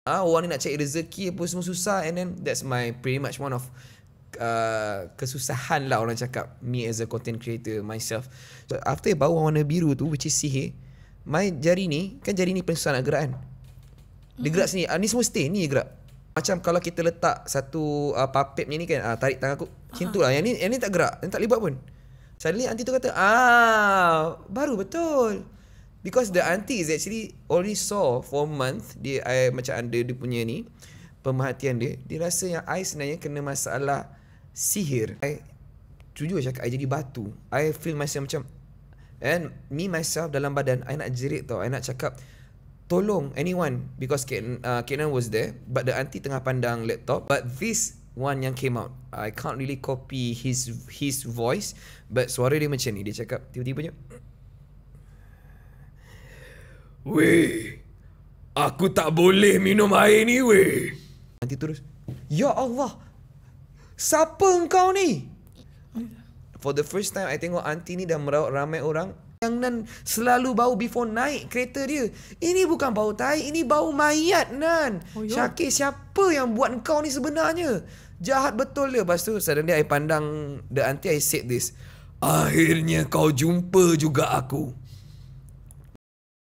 Orang ni nak cari rezeki apa semua susah. And then that's my pretty much one of kesusahan lah orang cakap, me as a content creator myself. So after bau warna biru tu, which is sihir, my jari ni, kan jari ni paling susah nak gerak kan. Dia gerak sini, ni semua stay, ni gerak. Macam kalau kita letak satu puppet ni kan, tarik tangan aku, macam tu lah. Yang ni tak gerak, yang tak libat pun. Suddenly auntie tu kata, baru betul. Because the auntie is actually already saw for a month, I macam ada dia punya ni, pemerhatian dia. Dia rasa yang I sebenarnya kena masalah sihir. I jujur cakap, I jadi batu. I feel myself macam, and me myself dalam badan, I nak jerit tau. I nak cakap, tolong anyone. Because Kenan was there, but the auntie tengah pandang laptop. But this one yang came out, I can't really copy his voice, but suara dia macam ni. Dia cakap tiba-tiba je, weh, aku tak boleh minum air ni weh. Nanti terus, ya Allah, siapa engkau ni? For the first time I tengok auntie ni dah merawat ramai orang. Yang Nan selalu bau before naik kereta dia. Ini bukan bau tai, ini bau mayat Nan. Syakir, siapa yang buat engkau ni sebenarnya? Jahat betul dia. Lepas tu suddenly I pandang the auntie, I said this, akhirnya kau jumpa juga aku.